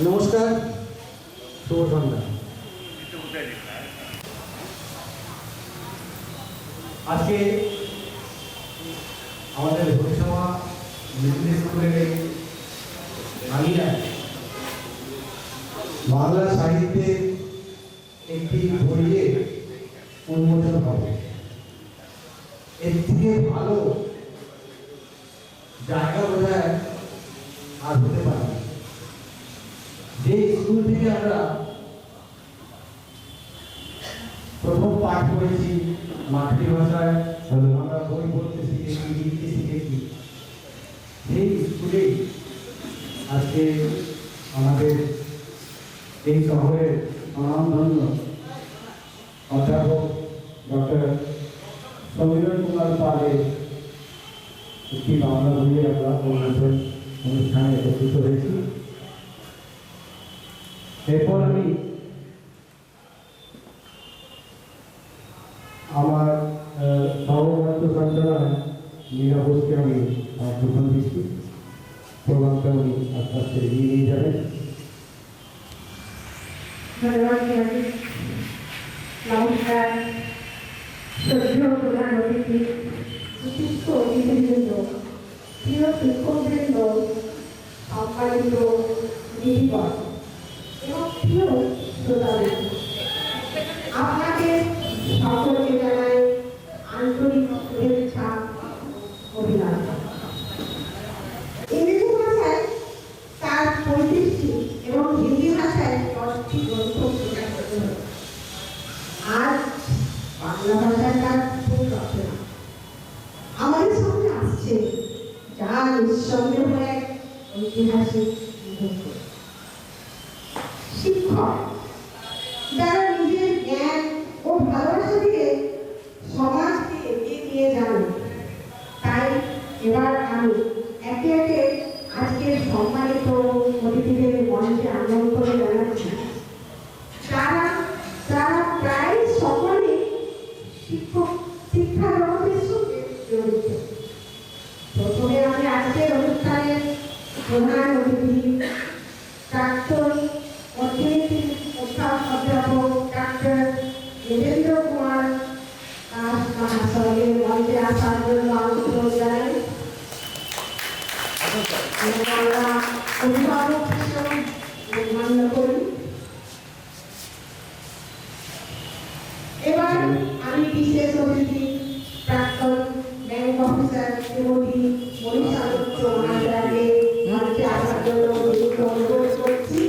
নমস্কার, শুভ সন্ধ্যা। আজকে আমাদের ভবিষ্যমা মিডল স্কুলের আমিরা বাংলা সাহিত্যের একটি বইয়ে উন্মোচন হবে। এর থেকে ভালো জায়গা বোঝায় আর হতে পারে। যে স্কুল থেকে আমরা প্রথম পাঠ করেছি মাতৃভাষায়, আমরা বই পড়তে শিখেছি, লিখতে শিখেছি, সেই স্কুলেই আজকে আমাদের এই শহরের স্বনামধন্য অধ্যাপক ডক্টর সমীরণ কুমার পালের একটি বাংলা বইয়ের আমরা অনুষ্ঠানে একত্রিত হয়েছি। এরপর আমি আমার সহবর্ত সঞ্চালনায় মীরা বোসকে আমি আমার প্রথম দিচ্ছি। প্রোগ্রামটা উনি আস্তে আস্তে এগিয়ে নিয়ে যাবেন। ধন্যবাদ। নমস্কার, শ্রদ্ধেয় প্রধান অতিথি, বিশিষ্ট অতিথিবৃন্দ, প্রিয় শিক্ষকবৃন্দ, সম্মানিত দিদিগণ এবং প্রিয় শ্রোতাবৃন্দ, আপনাদের সকলকে জানাই আন্তরিক শুভেচ্ছা, অভিনন্দন। ইংরেজি ভাষায় তার 35টি এবং হিন্দি ভাষায় 10টি গ্রন্থ প্রকাশ করতে হবে। আজ বাংলা ভাষায় তার খুব রচনা আমাদের সামনে আসছে, যা নিঃসন্দেহ এক ঐতিহাসিক মুহূর্ত। শিক্ষক যারা নিজের জ্ঞান ও ভালোবাসা দিয়ে সমাজকে এগিয়ে নিয়ে যান, তাই এবার আমি একে একে আজকের সম্মানিত অতিথিদের মঞ্চে আমন্ত্রণ জানাচ্ছি। তারা প্রায় সকলেই শিক্ষা জগতের সঙ্গে জড়িত। প্রথমে আমি আজকের অনুষ্ঠানের প্রধান অতিথি প্রাক্তন অর্থনীতি অধ্যাপক ডক্টর দেবেন্দ্র কুমার দাস মহাশয়ের মঞ্চে আসার জন্য আমন্ত্রণ জানাই। আমরা অভিভাবক হিসেবে মান্য করি। এবার আমি বিশেষ অতিথি প্রাক্তন ব্যাংক অফিসার শ্রীমতী মনীষা দত্ত মহাশয়কে মঞ্চে আসার জন্য অনুরোধ করছি।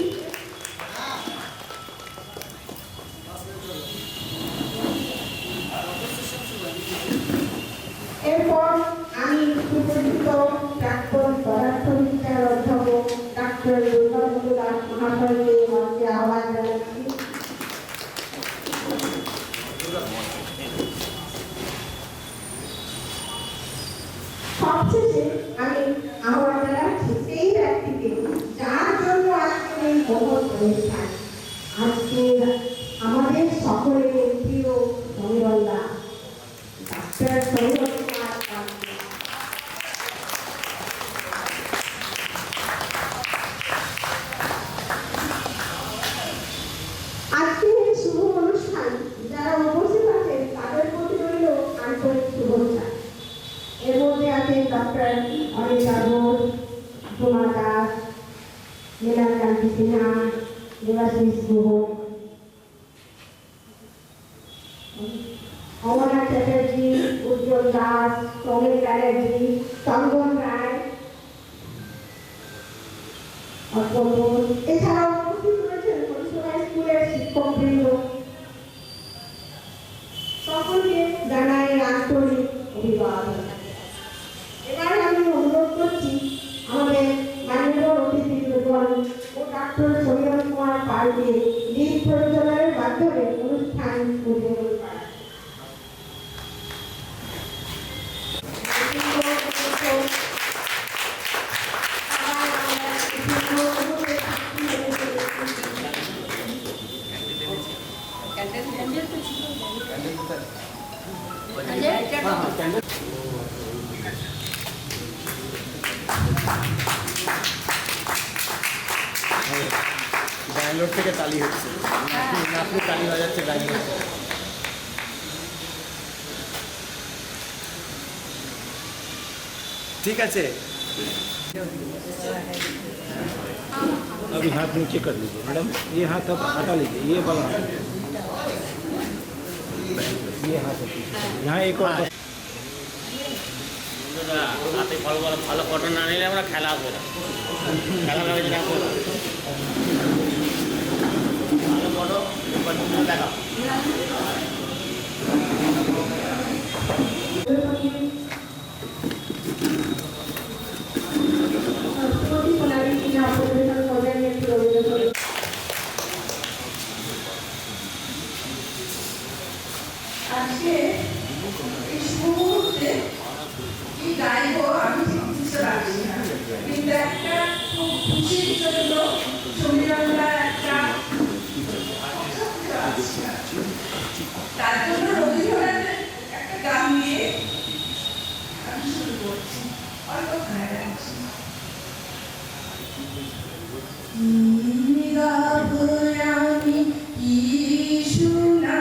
এরপর আমি সুপরিচিত প্রাক্তন পদার্থবিদ্যার অধ্যাপক ডক্টর দুর্গাবন্ধু দাস মহাশয়কে মঞ্চে আহ্বান জানাচ্ছি। সবশেষে আমি আহ্বান জানাচ্ছি সেই ব্যক্তিকে যার জন্য আজকে এই মহৎ অনুষ্ঠান, আজকে আমাদের সকলের প্রিয় সমীরণ দাস, ডক্টর সমীরণ কুমার দাস। আজকে এই শুভ অনুষ্ঠান যারা উপস্থিত আছেন তাদের প্রতি রইল আন্তরিক শুভেচ্ছা। এর মধ্যে আছেন ডক্টর অনিতা ঘোষ, প্রমা দাস, নীলাকান্তি সিনহা, দেবাশিস গুহ, অমরনাথ চ্যাটার্জি, উজ্জ্বল দাস, সৌমেন ব্যানার্জি, চন্দন রায়, অর্পণ এছাড়াও উপস্থিত রয়েছেন পরিষেবা স্কুলের শিক্ষকবৃন্দ। সকলকে জানাই আন্তরিক অভিবাদন। এবার আমি অনুরোধ করছি আমাদের মাননীয় অতিথিগণ ও ডক্টর সৌরভ কুমার পালকে গীত পরিচালনার মাধ্যমে অনুষ্ঠান উদ্বোধন করা। ব্যাঙ্গালোর থেকে তালি হচ্ছে, আপনি তালি বাজাচ্ছে ব্যাঙ্গালোর। ठीक है। अभी हाथ नीचे कर लीजिए मैडम, ये हाथ अब हटा लीजिए, ये वाला हाथ, ये हाथ यहाँ एक और হাতে ভালো ফটো না নিলে আমরা খেলা আসবে না, খেলা হবে যেটা ভালো ফটো দেখা। আজকে এই মুহূর্তে কি গাইব আমি ঠিক বুঝতে পারছি না, কিন্তু একটা খুব খুশির জন্য শরীরবাংলার একটা তার জন্য রবীন্দ্রনাথের একটা গান নিয়ে আমি শুরু করছি, অল্প খায় রাখছি। আমি কি শুনা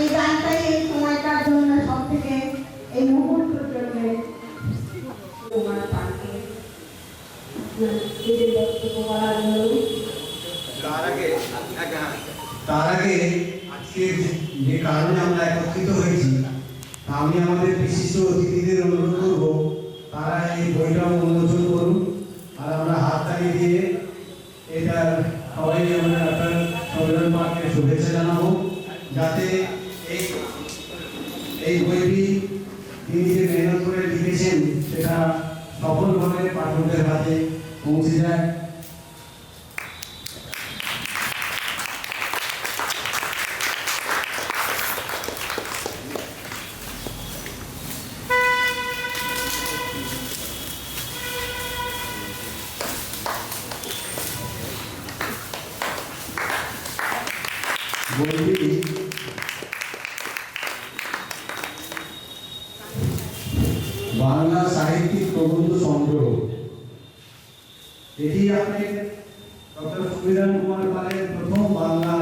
এই গানটাই এই সময়টার জন্য সব থেকে এই মুহূর্তের জন্য তোমার পাখি নিজের বক্তব্য বলার জন্য। তার আগে আজকে যে কারণে আমরা একত্রিত হয়েছি, আমি আমাদের বিশিষ্ট অতিথিদের অনুরোধ করব তারা এই বইটা উন্মোচন করুন, আর আমরা হাততালি দিয়ে এটা সবাই আমরা আপনার সৌরভ পার্কে শুভেচ্ছা জানাবো, যাতে এই বইটি তিনি যে মেহনত করে লিখেছেন সেটা সফলভাবে পাঠকদের হাতে পৌঁছে যায়। বইটি বাংলা সাহিত্যিক প্রবন্ধ সংগ্রহ। এটি আপনি ডক্টর সুবিধান কুমার পালের প্রথম বাংলা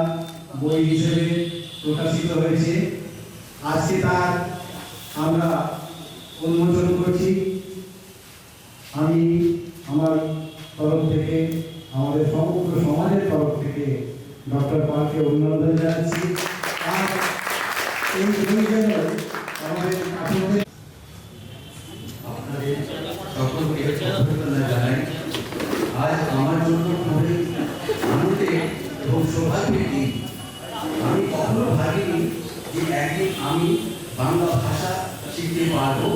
বই হিসেবে প্রকাশিত হয়েছে। আজকে তার আমরা উন্মোচন করছি। আমি আমার তরফ থেকে, আমাদের সমগ্র সমাজের তরফ থেকে ডক্টর পালকে অভিনন্দন জানাচ্ছি। আর এই বই যেন আমাদের আপনাদের সকলকে অভিনন্দন জানাই। আজ আমার জন্য খুবই আনন্দের এবং সৌভাগ্যের দিন। আমি কখনো ভাবিনি যে একদিন আমি বাংলা ভাষা শিখতে পারবো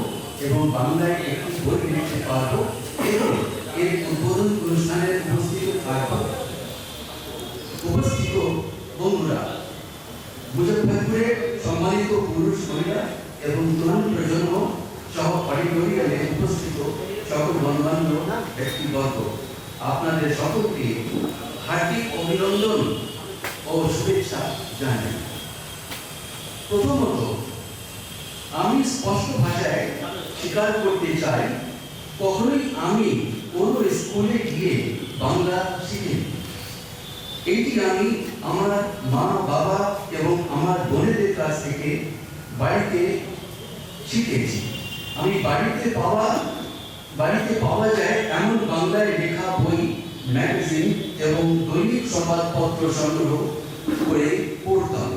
এবং বাংলায় একটি বই লিখতে পারবো এবং এর উদ্বোধন অনুষ্ঠানে উপস্থিত থাকবো। উপস্থিত বন্ধুরা, মুজফ্ফরপুরের সম্মানিত পুরুষ, মহিলা এবং তরুণ প্রজন্ম সহ অডিটোরিয়ামে উপস্থিত সকল গণমান্য ব্যক্তিবর্গ, আপনাদের সকলকে হার্দিক অভিনন্দন ও শুভেচ্ছা জানাই। প্রথমত, আমি স্পষ্ট ভাষায় স্বীকার করতে চাই, কখনোই আমি কোনো স্কুলে গিয়ে বাংলা শিখিনি। এটি আমি আমার মা, বাবা এবং আমার বোনেদের কাছ থেকে বাড়িতে শিখেছি। আমি বাড়িতে পাওয়া যায় এমন বাংলায় লেখা বই, ম্যাগাজিন এবং দৈনিক সংবাদপত্র সংগ্রহ করে পড়তাম।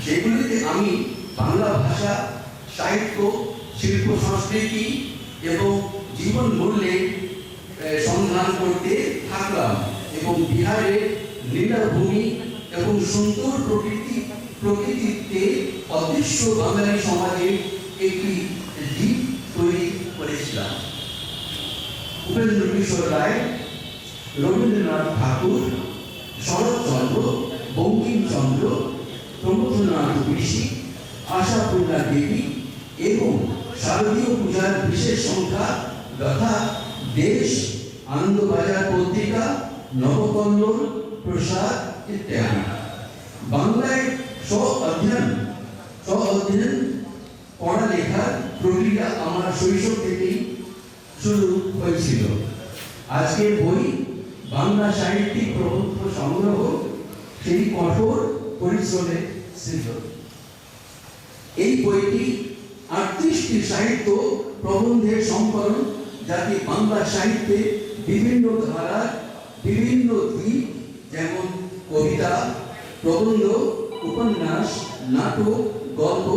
সেগুলিতে আমি বাংলা ভাষা, সাহিত্য, শিল্প সংস্কৃতি এবং জীবন মূল্যে সন্ধান করতে থাকলাম এবং বিহারের লীলাভূমি এবং সুন্দর প্রকৃতিতে অদৃশ্য বাঙালি সমাজের একটি দ্বীপ তৈরি করেছিলাম। উপেন্দ্র কিশোর রায়, রবীন্দ্রনাথ ঠাকুর, শরৎচন্দ্র, বঙ্কিমচন্দ্র, প্রমথনাথ ঋষি, আশাপূর্ণা দেবী এবং শারদীয় পূজার বিশেষ সংখ্যা তথা দেশ, আনন্দবাজার পত্রিকা, নবকল্লোল, প্রসাদ ইত্যাদি। বাংলায় স্ব-অধ্যয়ন পড়ালেখার প্রক্রিয়া আমার শৈশব থেকেই শুরু হয়েছিল। আজকের বই বাংলা সাহিত্যিক প্রবন্ধ সংগ্রহ সেই কঠোর পরিশ্রমে সৃষ্ট। এই বইটি 38টি সাহিত্য প্রবন্ধের সংকলন, যাতে বাংলা সাহিত্যে বিভিন্ন ধারার বিভিন্ন দিক, যেমন কবিতা, প্রবন্ধ, উপন্যাস, নাটক, গল্প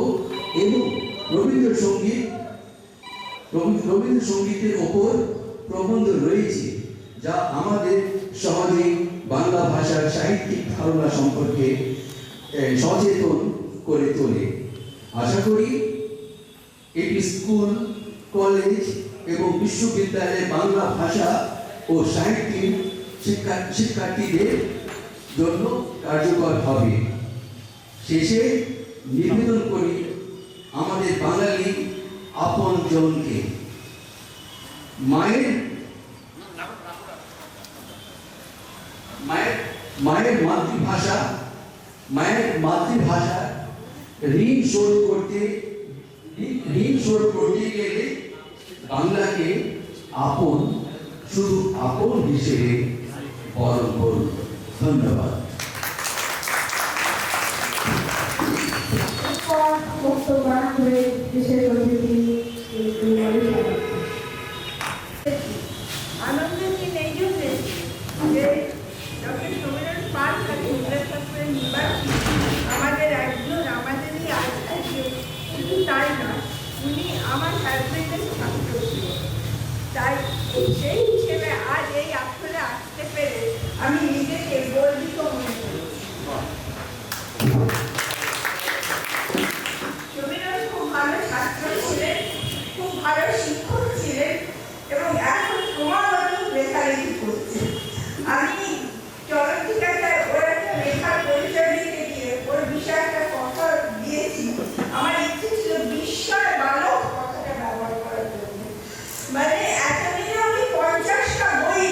এবং রবীন্দ্রসঙ্গীতের ওপর প্রবন্ধ রয়েছে, যা আমাদের সমাজে বাংলা ভাষার সাহিত্যিক ধারণা সম্পর্কে সচেতন করে তোলে। আশা করি এটি স্কুল, কলেজ এবং বিশ্ববিদ্যালয়ে বাংলা ভাষা ও সাহিত্যিক শিক্ষার্থীদের জন্য কার্যকর হবে। শেষে নিবেদন করি আমাদের বাঙালি আপন জনকে মায়ের মাতৃভাষা ঋণ শোধ করতে গেলে বাংলাকে শুধু আপন হিসেবে বরণ করুন। ধন্যবাদ। বক্তব্য রাখবে বিশেষ অতিথি আনন্দের দিন এই জন্যে যে ডক্টর সমীরণ পাল মুজফ্ফরপুরের নিবাসী, আমাদেরই আচার্য। শুধু তাই নয়, উনি আমার হাজবেন্ডের ছাত্র ছিলেন। তাই সেই হিসেবে আজ এই আসরে আসতে পেরে আমি নিজেকে গর্বিত মনে করি। সমীরণ খুব ভালো ছাত্র ছিলেন, খুব ভালো শিক্ষক ছিলেন এবং এখন ক্রমাগত লেখালেখি করছেন। আমি চলচ্চিত্রটায় ওর একটা লেখার পরিচয় দিতে গিয়ে ওর বিষয়ে একটা কথা দিয়েছি। আমার ইচ্ছে ছিল বিস্ময় বালক কথাটা ব্যবহার করার জন্য। মানে এতদিনে আমি 50টা বই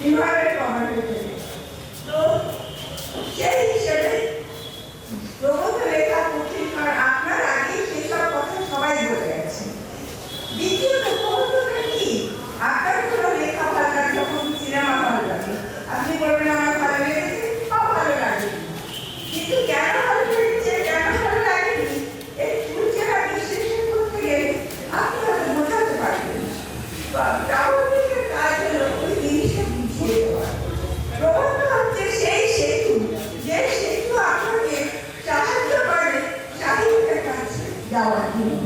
কিভাবে কমাতে পারি। তো সেই হিসেবে প্রবন্ধ লেখা কঠিন, কারণ আপনার আগেই সেসব কথা সবাই বলে গেছে। দ্বিতীয়ত প্রবন্ধটা কি, আপনার কোনো লেখা ভালো লাগে, যখন সিনেমা ভালো লাগে আপনি বলবেন আমার ভালো লেগেছে বা ভালো লাগেনি, কিন্তু কেন ভালো লেগেছে কেন ভালো লাগেনি এই সূচনা বিশ্লেষণ করতে গেলে আপনি হয়তো বোঝাতে পারবেন না। প্রাবন্ধিকের কাজ হলো ওই জিনিসটা বুঝিয়ে দেওয়া। প্রবন্ধ হচ্ছে সেই সেতু, যে সেতু আপনাকে সাহায্য করে সাহিত্যের কাছে যাওয়ার জন্য।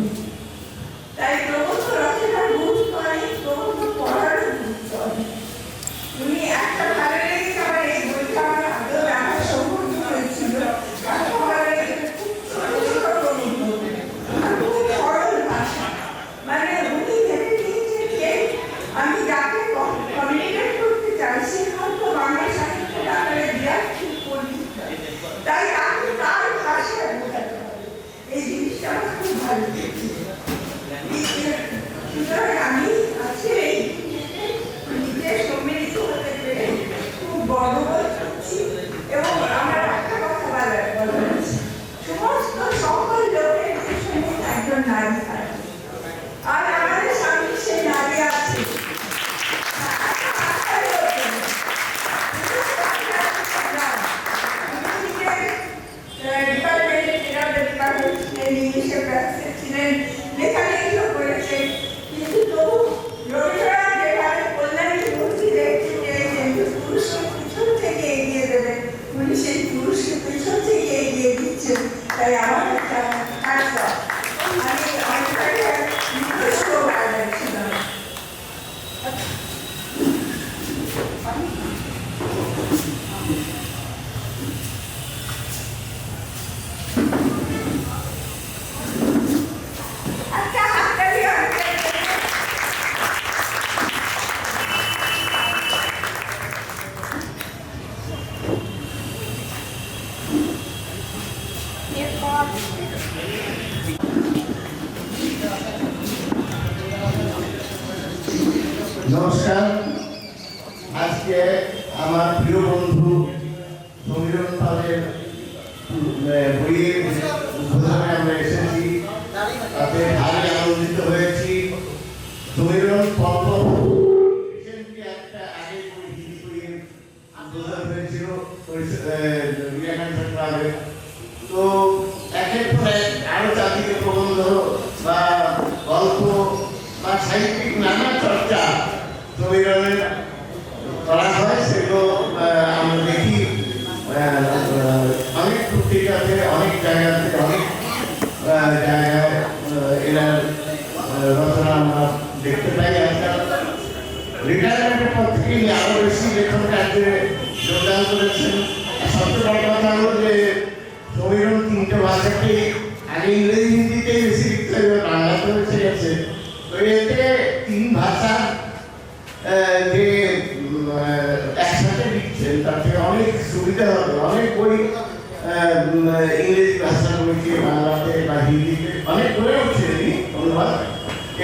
তাই প্রবন্ধ রচনার গুরুত্ব অনেক, প্রবন্ধ পড়ারও গুরুত্ব অনেক। উনি একটা ভালো লেগেছে, আমার এই বইটা আমার আদৌ আমার সম্পর্ক হয়েছিল, একটা ভালো লেগেছে, খুব ছোট ছোট প্রবন্ধ, খুব সরল ভাষা। মানে উনি ভেবে নিয়েছেন যে আমি যাকে কমিউনিকেট করতে চাই সে হয়তো বাংলা সাহিত্যের আকারে বিরাট খুব পরিচিত, তাই তাকে তার ভাষায় বোঝাতে হবে। এই জিনিসটা আমার খুব ভালো লেগেছে। সুতরাং আমি আজকে এই নিজে সম্মিলিত হতে পেরে খুব গর্ববোধ করছি। এবং আমার একটা কথা বলা হচ্ছে, সমস্ত সকল লোকের পেছনে একজন নারী থাকে, আর আমাদের সামনে সেই নারী আছে। লেখালেখিও করেছে, কিন্তু তবু রবীন্দ্রনাথ যেভাবে কল্যাণী মূর্তি দেখতে চেয়েছেন পুরুষকে পিছন থেকে এগিয়ে দেবেন, উনি সেই পুরুষকে পিছন থেকে এগিয়ে দিচ্ছেন। তাই আমার একটা আমি অনেকটাই নিজস্ব ভালো লাগছিলাম। একটা হাততালি নমস্কার। আজকে আমার প্রিয় বন্ধু সমীরণ পালের বইয়ের উদ্বোধনে আমরা এসেছি, তাতে ভারী আনন্দিত হয়েছি। সমীরণ পল্প রিসেন্টলি একটা আগে হিন্দি বইয়ের উদ্বোধন হয়েছিল ক্লাবে। তো একের পর এক আরো চারদিকে প্রবন্ধ বা গল্প বা সাহিত্যিক নানা চর্চা সমীরণের করা হয়, সেগুলো আমরা দেখি অনেক পত্রিকাতে, অনেক জায়গাতে, অনেক জায়গায় এনার রচনা আমরা দেখতে পাই। আজকাল রিটায়ারমেন্টের পর থেকে আরো বেশি লেখন কাজে যোগদান করেছেন। সবচেয়ে বড় কথা হলো যে সমীরণ তিনটে ভাষাকে আগে ইংরেজি হিন্দিতে বেশি লিখতে হবে, বাংলাতেও এসে গেছে। তো এতে তিন ভাষা যে একসাথে লিখছেন তাতে অনেক সুবিধা হবে। অনেক বই ইংরেজি ভাষা বইকে বাংলাতে বা হিন্দিতে অনেক বই হচ্ছে অনুবাদ,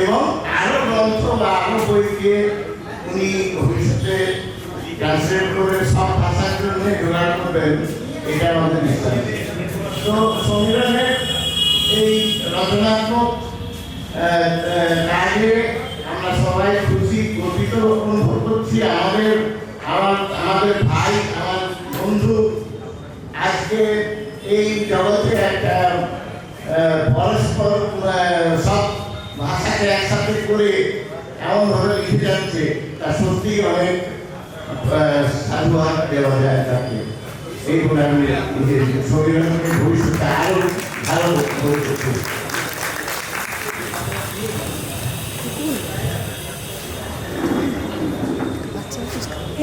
এবং আরো গ্রন্থ বা আরো বইকে উনি ভবিষ্যতে ট্রান্সলেট করে সব ভাষার জন্য জোগাড় করবেন, এটা আমাদের বিশ্বাস। তো সমীরণের এই রচনাত্মক কাজে আমরা সবাই খুশি, গর্বিত অনুভব করছি। আমাদের ভাই, আমার বন্ধু আজকে এই জগতে একটা পরস্পর সব ভাষাকে একসাথে করে এমনভাবে লিখে যাচ্ছে, তা সত্যি অনেক সাধুবাদ দেওয়া যায় তাকে। এই বলে আমি সমীরণকে ভবিষ্যতে আরো ভালো করতে।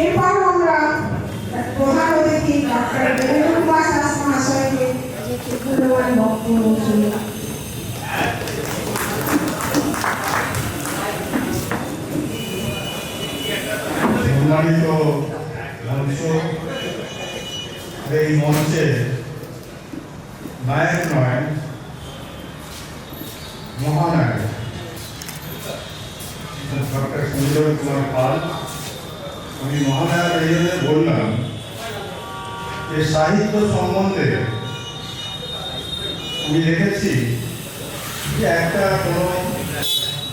এরপর আমরা প্রধান অতিথি ডক্টর বীরেন্দ্র কুমার দাস মহাশয়কে মূল্যবান বক্তব্য শুনলাম। সম্মানিত মঞ্চ, এই মঞ্চে নায়ক নয়, মহানায়ক ডক্টর সমীরণ কুমার পাল আমি মহানায়ক এই জন্য বললাম যে সাহিত্য সম্বন্ধে আমি দেখেছি যে একটা কোনো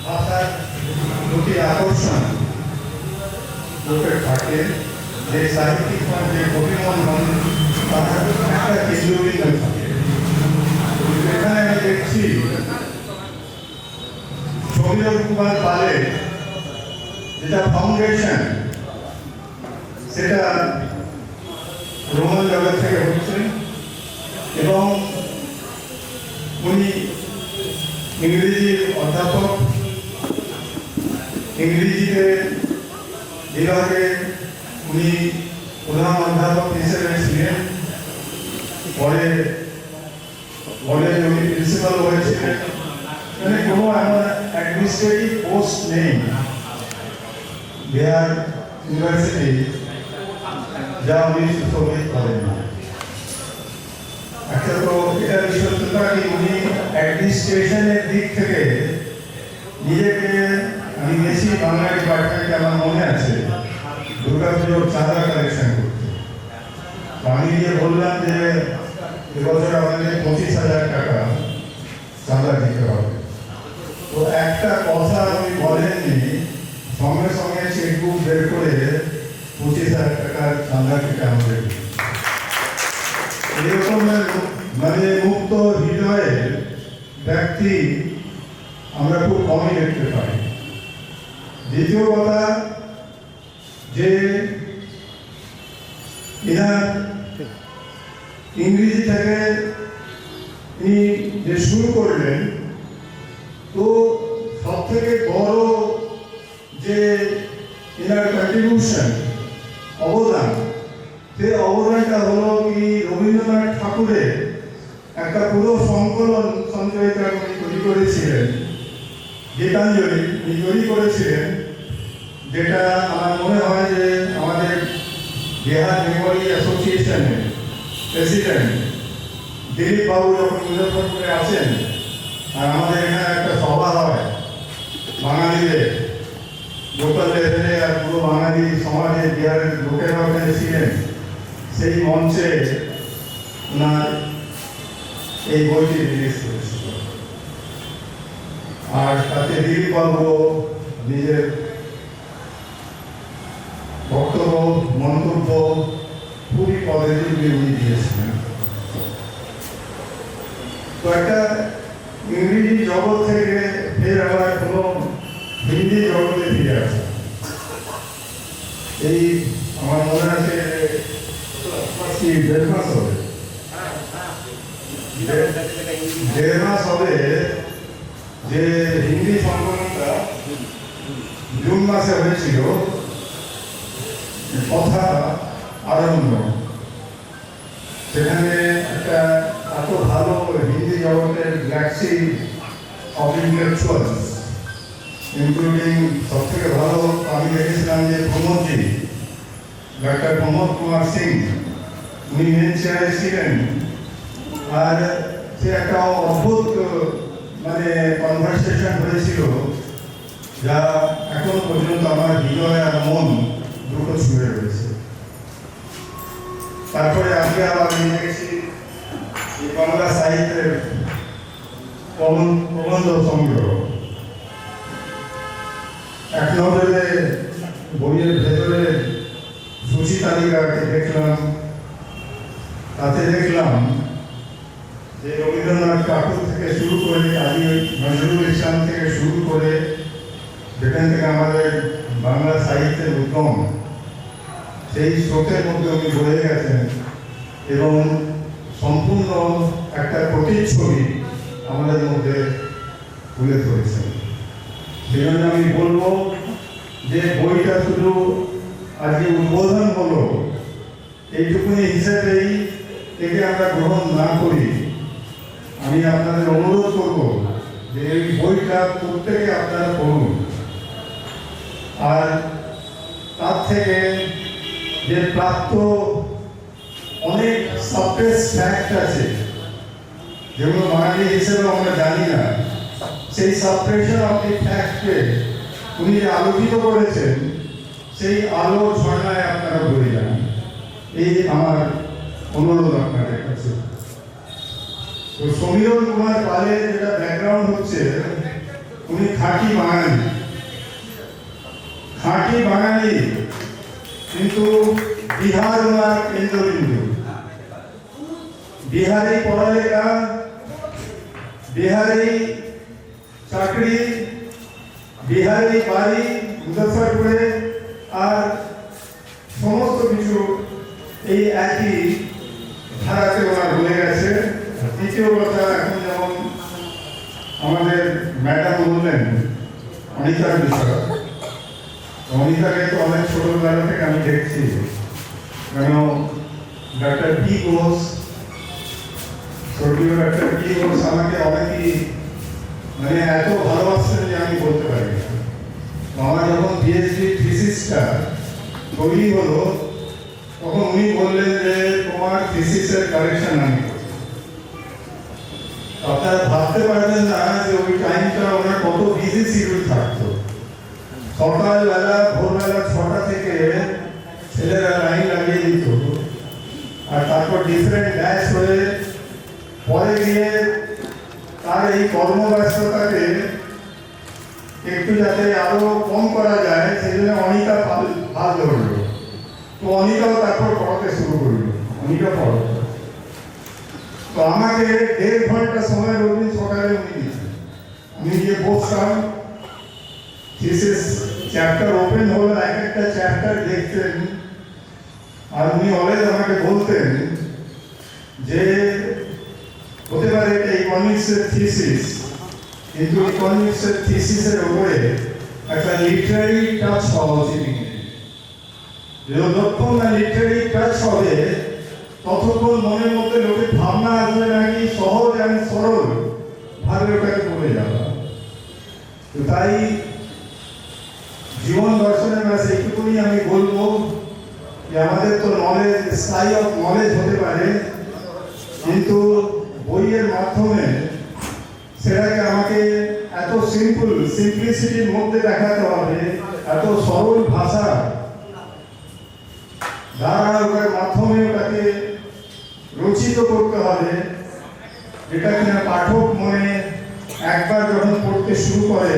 ভাষার প্রতি আকর্ষণ লোকের থাকে, যে সাহিত্যিক যে কবিমন হন তার একটা কেন্দ্রবিন্দু থাকে। এখানে আমি দেখছি ছবির কুমার পালে যেটা ফাউন্ডেশন, সেটা রোমান জগৎ থেকে হচ্ছে এবং উনি ইংরেজির অধ্যাপক, ইংরেজিতে বিভাগে উনি প্রধান অধ্যাপক হিসেবে ছিলেন, পরে উনি প্রিন্সিপাল হয়েছিলেন। মানে কোনো এমন অ্যাডমিনিস্ট্রেটিভ পোস্ট নেই বিহার ইউনিভার্সিটি যা উনি সুশোভিত করেন না। একটা তো এটা বিশেষতা কি উনি অ্যাডমিনিস্ট্রেশনের দিক থেকে নিজেকে, আমি গেছি বাংলা ডিপার্টমেন্টে, আমার মনে আছে দুর্গাপুজোর চাঁদা কালেকশন করতে। আমি গিয়ে বললাম যে এবছর আমাদের 25,000 টাকা চাঁদা দিতে হবে। তো একটা কথা উনি বলেননি, সঙ্গে সঙ্গে চেকবুক বের করে 25,000 টাকার চাঁদা কেটে আমাদের এরকম মানে মুক্ত হৃদয়ের ব্যক্তি আমরা খুব কমই দেখতে পাই। দ্বিতীয় কথা যে ইনার ইংরেজি থেকে তিনি যে শুরু করলেন, তো সব থেকে বড় যে ইনার কন্ট্রিবিউশন, অবদান, সেই অবদানটা হলো কি রবীন্দ্রনাথ ঠাকুরের একটা পুরো সংকলন সঞ্চয়িতা উনি তৈরি করেছিলেন, গীতাঞ্জলি উনি তৈরি করেছিলেন, যেটা আমার মনে হয় যে আমাদের বিহার মেমোরি অ্যাসোসিয়েশনের প্রেসিডেন্ট দিলীপ বাবু যখন মুজফ্ফরপুরে আছেন আর আমাদের এখানে একটা সভা হয় বাঙালিদের লোকাল লেভেলে, আর পুরো বাঙালি সমাজে বিহারের লোকেরা ওখানে ছিলেন, সেই মঞ্চে ওনার এই বইটি রিলিজ করেছিল। আর তাতে দিলীপ বাবু নিজের বক্তব্য, মন্তব্য খুবই পজিটিভলি উনি দিয়েছিলেন। তো একটা ইংরেজি জগৎ থেকে ফের আবার কোনো হিন্দি জগতে ফিরে আসে। এই আমার মনে আছে 1.5 মাস হবে, 1.5 মাস হবে যে হিন্দি সংকলনটা জুন মাসে হয়েছিল, কথা আরম্ভ। সেখানে একটা এত ভালো হিন্দি জগতের গ্যালাক্সি অফ ইন্টেলেকচুয়ালস, ইনক্লুডিং সব থেকে ভালো আমি দেখেছিলাম যে প্রমোদজি, ডক্টর প্রমোদ কুমার সিং, উনি মেন চেয়ারে ছিলেন। আর সে একটা অদ্ভুত মানে কনভারসেশন হয়েছিল, যা এখন পর্যন্ত আমার হৃদয় আর মন দুটো ছুঁয়ে রয়েছে। তারপরে আজকে আবার আমি দেখেছি বাংলা সাহিত্যের প্রবন্ধ সংগ্রহ। এক নজরে বইয়ের ভেতরে সূচি তালিকাকে দেখলাম, তাতে দেখলাম যে রবীন্দ্রনাথ ঠাকুর থেকে শুরু করে কাজী নজরুল ইসলাম থেকে শুরু করে, যেখান থেকে আমাদের বাংলা সাহিত্যের উদ্গম, সেই স্রোতের মধ্যে উনি বয়ে গেছেন এবং সম্পূর্ণ একটা প্রতিচ্ছবি আমাদের মধ্যে তুলে ধরেছেন। সেই জন্য আমি বলবো যে বইটা শুধু আজকে উদ্বোধন হলো এইটুকুনি হিসেবেই একে আমরা গ্রহণ না করি। আমি আপনাদের অনুরোধ করব যে এই বইটা প্রত্যেকে আপনারা পড়ুন, আর তার থেকে যে প্রাপ্ত অনেক সাবটেস্ট ফ্যাক্ট আছে যেগুলো বাঙালি হিসেবে আমরা জানি না, সেই সাবপ্রেশন অফ দি ফ্যাক্টকে উনি আলোকিত করেছেন, সেই আলোর ঝর্ণায় আপনারা ভরে যান, এই আমার অনুরোধ আপনাদের কাছে। তো সমীরণ কুমার পালের যেটা ব্যাকগ্রাউন্ড হচ্ছে, উনি খাঁটি বাঙালি, কিন্তু বিহার ওনার কেন্দ্রবিন্দু। বিহারেই পড়ালেখা, বিহারেই চাকরি, বিহারেই বাড়ি মুজফ্ফরপুরে, আর সমস্ত কিছু এই একই ধারাতে ওনার হয়ে গেছে। দ্বিতীয় কথা, এখন যেমন আমাদের ম্যাডাম বললেন অনিতার বিষয়, অনিতাকে তো অনেক ছোটবেলা থেকে আমি দেখছি, কেন ডাক্তার পি ঘোষ, স্বর্গীয় ডাক্তার পি ঘোষ আমাকে অনেকই মানে এত ভালোবাসতেন যে আমি বলতে পারি না। আমার যখন পিএইচডি থিসিসটা তৈরি হলো, তখন উনি বললেন যে তোমার থিসিসের কারেকশন আমি করব। আপনারা ভাবতে পারবেন না যে ওই টাইমটা ওনার কত বিজি শিডিউল থাকতো। সকালবেলা ভোরবেলা 6টা থেকে ছেলেরা লাইন লাগিয়ে দিত, আর তারপর ডিফারেন্ট ব্যাচ হয়ে পরে গিয়ে তার এই কর্মব্যস্ততাকে একটু যাতে আরো কম করা যায়, সেই জন্য অনিতা ভাল ধরল। তো অনিতাও তারপর পড়াতে শুরু করলো, অনিতা পড়ো। তো আমাকে 1.5 ঘন্টা সময় রোজদিন সকালে উনি দিয়েছেন। আমি গিয়ে বসতাম, থিসিস চ্যাপ্টার ওপেন হলো, এক একটা চ্যাপ্টার দেখতেন, আর উনি অলওয়েজ আমাকে বলতেন যে হতে পারে এটা ইকোনমিক্সের থিসিস, কিন্তু ইকোনমিক্সের থিসিসের উপরে একটা লিটারারি টাচ হওয়া উচিত। যতক্ষণ না লিটারারি টাচ হবে, ততক্ষণ মনের মধ্যে লোকের ভাবনা আসবে নাকি সহজ এবং সরল ভাবে ওটাকে পড়ে যাওয়া। তো তাই জীবন দর্শনের কাছে এইটুকুনি আমি বলবো যে আমাদের তো নলেজ, স্টাইল অফ নলেজ হতে পারে, কিন্তু বইয়ের মাধ্যমে সেটাকে আমাকে এত সিম্পলিসিটির মধ্যে দেখাতে হবে, এত সরল ভাষা দ্বারা ওটার মাধ্যমে ওটাকে রচিত করতে হবে, যেটা কিনা পাঠক মনে একবার যখন পড়তে শুরু করে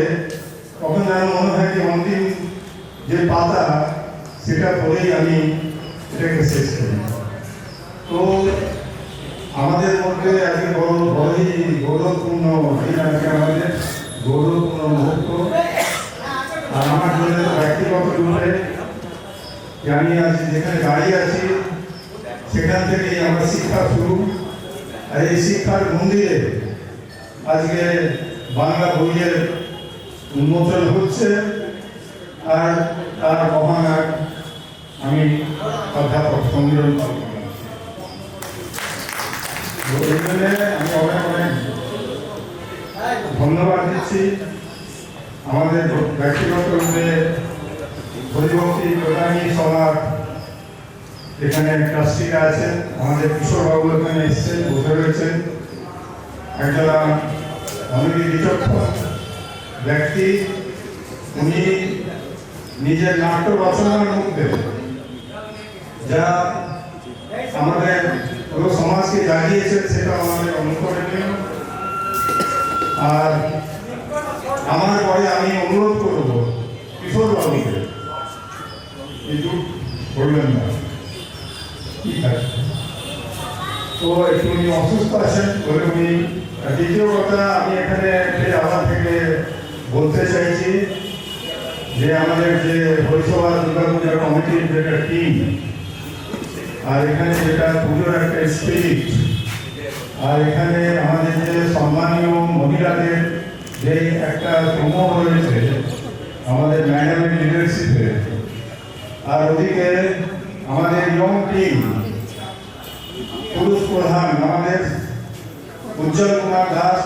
তখন যেন মনে হয় যে অন্তিম যে পাতা সেটা পড়েই আমি এটাকে শেষ করি। তো আমাদের মধ্যে আজকে বড়ই গৌরবপূর্ণ আমাদের গৌরবপূর্ণ মুহূর্ত। আর আমার জন্য ব্যক্তিগত রূপে আমি আছি যেখানে দাঁড়িয়ে আছি, সেখান থেকেই আমার শিক্ষা শুরু। আর এই শিক্ষার মন্দিরে আজকে বাংলা বইয়ের উন্মোচন হচ্ছে, আর তার মহানায়ক আমি অধ্যাপক সমীরণ পাল। আমি অনেক অনেক ধন্যবাদ দিচ্ছি আমাদের ব্যক্তিগত রূপে হরিভক্তি প্রধানী সভার এখানে ট্রাস্টিরা আছেন, আমাদের কিশোরবাবু এখানে এসেছেন, বসে রয়েছেন। একজন অনেকই বিচক্ষণ ব্যক্তি, উনি নিজের নাট্য রচনার মধ্যে যা আমাদের পুরো সমাজকে জাগিয়েছেন সেটা আমাদের অনুকরণীয়। আর আমার পরে আমি অনুরোধ করব কিশোরবাবুকে, কিন্তু বলবেন না, ঠিক আছে, তো একটু উনি অসুস্থ আছেন বলে উনি। দ্বিতীয় কথা, আমি এখানে আবার থেকে বলতে চাইছি যে আমাদের যে হরিসভা দুর্গাপূজা কমিটির যেটা টিম, আর এখানে যেটা পুজোর একটা স্পিরিট, আর এখানে আমাদের যে সম্মানীয় মহিলাদের যে একটা সমূহ রয়েছে আমাদের ম্যাডামের লিডারশিপে, আর ওদিকে আমাদের ইয়ং টিম, পুরুষ প্রধান আমাদের উজ্জ্বল কুমার দাস,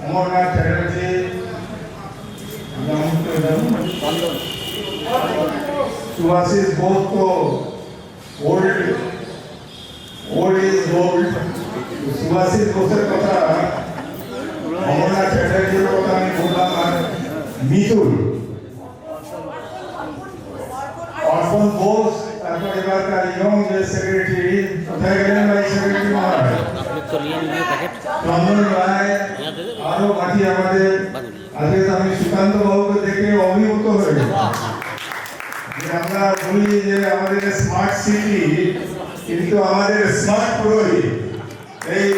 অমরনাথ চ্যাটার্জি, সুভাষিস বোস, তো ওল্ড ইজ গোল্ড। সুভাষিস বোসের কথা, অমরনাথ চ্যাটার্জির কথা আমি বললাম, আর মিতুল এবারকার ইয়ং যে সেক্রেটারি, কোথায় গেলেন ভাই সেক্রেটারি মহারাজ? আপনি তো নিয়ে নিয়ে প্যাকেট চন্দন রায়, আরো বাকি আমাদের, আজকে তো আমি সুকান্ত বাবুকে দেখে অভিভূত হয়ে গেলাম। যে আমরা বলি যে আমাদের স্মার্ট সিটি, কিন্তু আমাদের স্মার্ট পুরোহিত, এই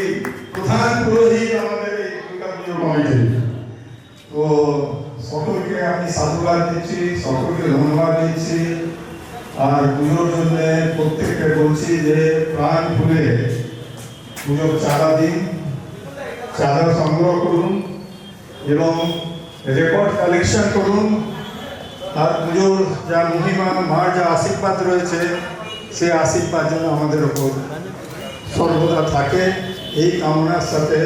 প্রধান পুরোহিত আমাদের এই দুর্গা পুজো কমিটি। তো সকলকে আমি সাধুবাদ দিচ্ছি, সকলকে ধন্যবাদ দিচ্ছি। আর পুজোর জন্য প্রত্যেককে বলছি যে প্রাণ খুলে পুজোর চাঁদা দিন, চাঁদা সংগ্রহ করুন এবং রেকর্ড কালেকশন করুন। আর পুজোর যা মহিমা, মার যা আশীর্বাদ রয়েছে, সেই আশীর্বাদ যেন আমাদের ওপর সর্বদা থাকে, এই কামনার সাথে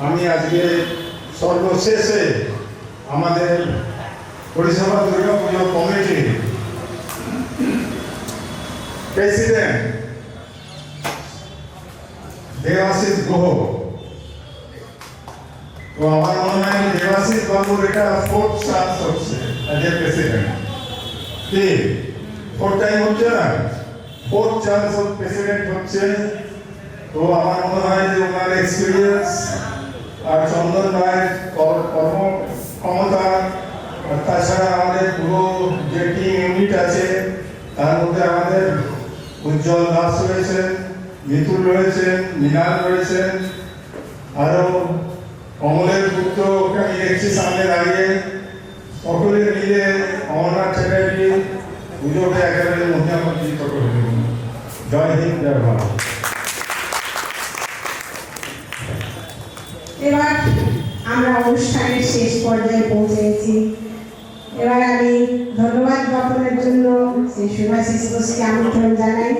আমি আজকে সর্বশেষে আমাদের পরিষেবা দুর্গা পুজো কমিটির প্রেসিডেন্ট দেবাশিস গুহ, তো আমার মনে হয় দেবাশিস বাবুর এটা 4th চান্স হচ্ছে এজ এ প্রেসিডেন্ট। কি 4th টাইম হচ্ছে না? 4th চান্স প্রেসিডেন্ট হচ্ছে। তো আমার মনে হয় যে ওনার এক্সপিরিয়েন্স আর চন্দন রায়ের কর্মক্ষমতা, আর তাছাড়া আমাদের পুরো যে টিম ইউনিট আছে, তার মধ্যে আমাদের উজ্জ্বল দাস রয়েছেন, মিতুল রয়েছেন, মৃণাল রয়েছেন, আরো কমলের পুত্র ওকে আমি দেখছি সামনে দাঁড়িয়ে। সকলে মিলে অমরনাথ চ্যাটার্জি পুজোকে একেবারে মহিমান্বিত করে দেবেন। জয় হিন্দ, জয় ভারত। এবার আমরা অনুষ্ঠানের শেষ পর্যায়ে পৌঁছেছি। এবার আমি ধন্যবাদ জ্ঞাপনের জন্য শ্রী সুভাষিস ঘোষকে আমন্ত্রণ জানাই।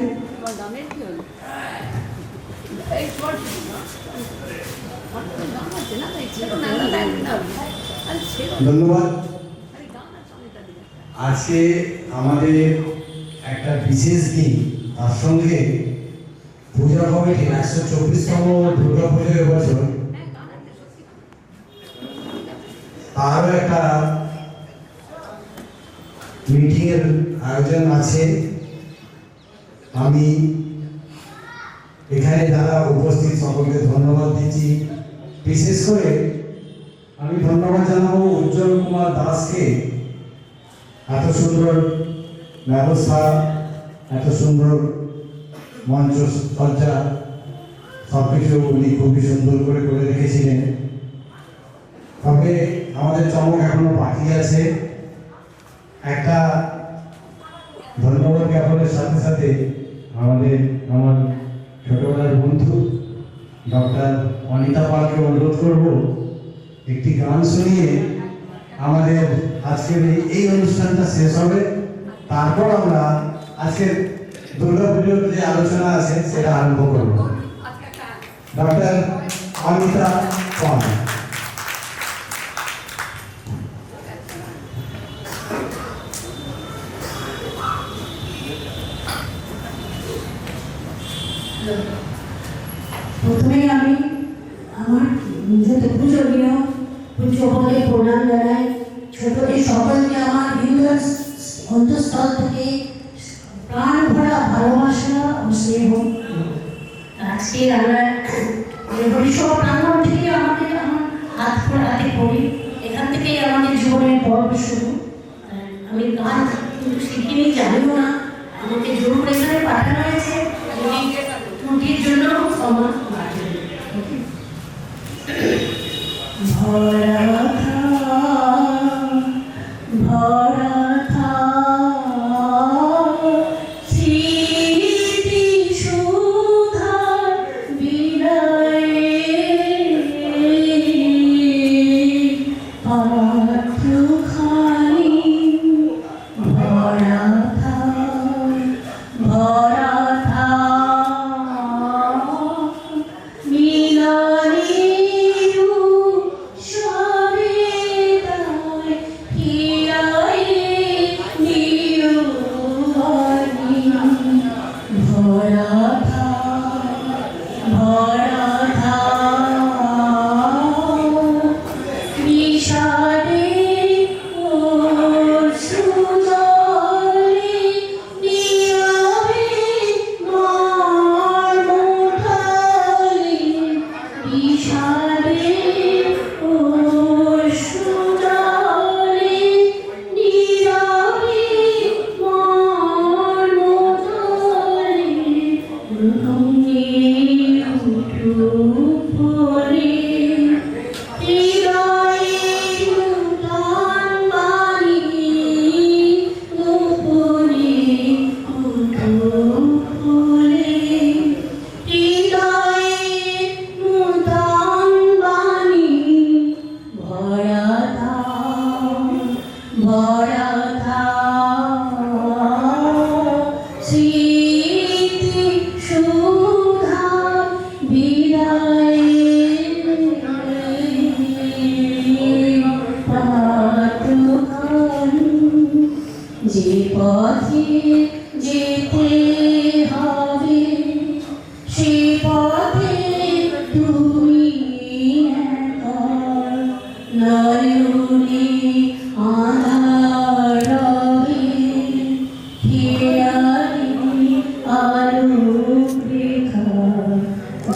ধন্যবাদ। আজকে আমাদের একটা বিশেষ দিন, তার সঙ্গে পূজা কমিটির 124তম দুর্গা পুজো এবছর, তারও একটা মিটিংয়ের আয়োজন আছে। আমি এখানে যারা উপস্থিত সকলকে ধন্যবাদ দিচ্ছি। বিশেষ করে আমি ধন্যবাদ জানাবো উজ্জ্বল কুমার দাসকে, এত সুন্দর ব্যবস্থা, এত সুন্দর মঞ্চ সজ্জা, সব কিছু উনি খুবই সুন্দর করে রেখেছিলেন। তবে আমাদের চমক এখনো বাকি আছে। একটা ধন্যবাদ জ্ঞাপনের সাথে সাথে আমার ছোটবেলার বন্ধু ডক্টর অনিতা পালকে অনুরোধ করব একটি গান শুনিয়ে আমাদের আজকের এই অনুষ্ঠানটা শেষ হবে। তারপর আমরা আজকের দুর্গা পুজোর যে আলোচনা আছে সেটা আরম্ভ করব। ডক্টর অনিতা পাল। প্রথমেই আমি আমার যত পূজনীয় পূজ্যপদে প্রণাম জানাই। ছোটদের সকলকে আমার হৃদয়ের অন্তঃস্থল থেকে প্রাণ ভরা ভালোবাসা ও স্নেহ। আজকে আমরা পরিষেবা প্রাঙ্গণ থেকে আমার হাতে পড়ি, এখান থেকেই আমাদের জীবনের পর্ব শুরু। আমি গান শিখিনি, জানিও না, আমাকে জোর করে এখানে পাঠানো হয়েছে। ত্রুটির জন্য ক্ষমা পথে যেতে হবে, সে পথে তুমি একা, নয়নে আঁধার রবে, হিয়ালি আলোক রেখা,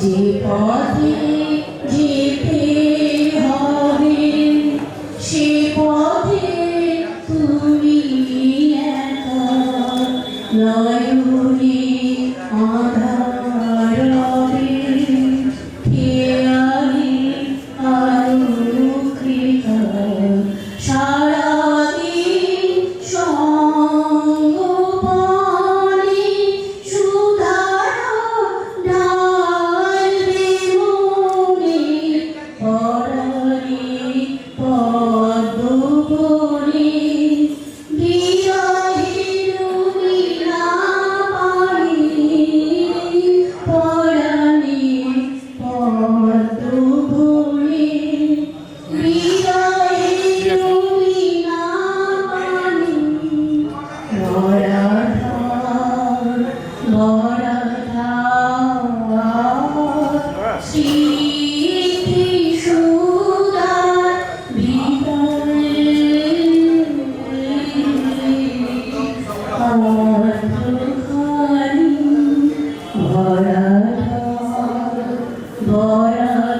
যে পথে যেতে হবে, সে পথে তুমি একা, নয়নে আঁধার রবে, হিয়ালি আলোক রেখা, সারাদিন সঙ্গপানে সুধার ডালবে মনে, পরাণে পদ্ম বনে, বিরহের বীণা পানি, পরাণে পদ্ম বনে, বিরহের বীণা পানি, বরাধার বরাধার স্মৃতি সুধার ভিতরে অর্ধখানি, বরাধার বরাধার।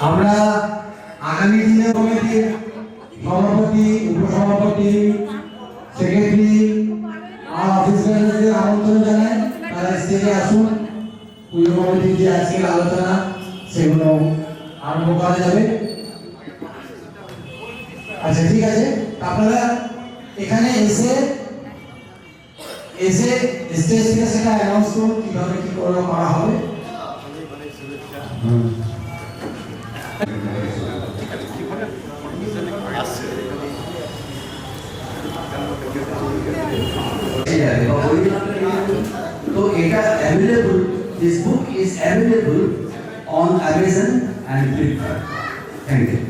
আমরা আগামী দিনে কমিটির সভাপতি, উপসভাপতি, সেক্রেটারি আর অফিসারদের আমন্ত্রণ জানাই, তারা স্টেজে আসুন। পুজো কমিটির যে আজকের আলোচনা সেগুলো আরম্ভ করা যাবে। আচ্ছা, ঠিক আছে, আপনারা এখানে এসে স্টেজ থেকে সেটা অ্যানাউন্স করুন কিভাবে কি করা হবে। So it is available. This book is available on Amazon and Flipkart. Thank you.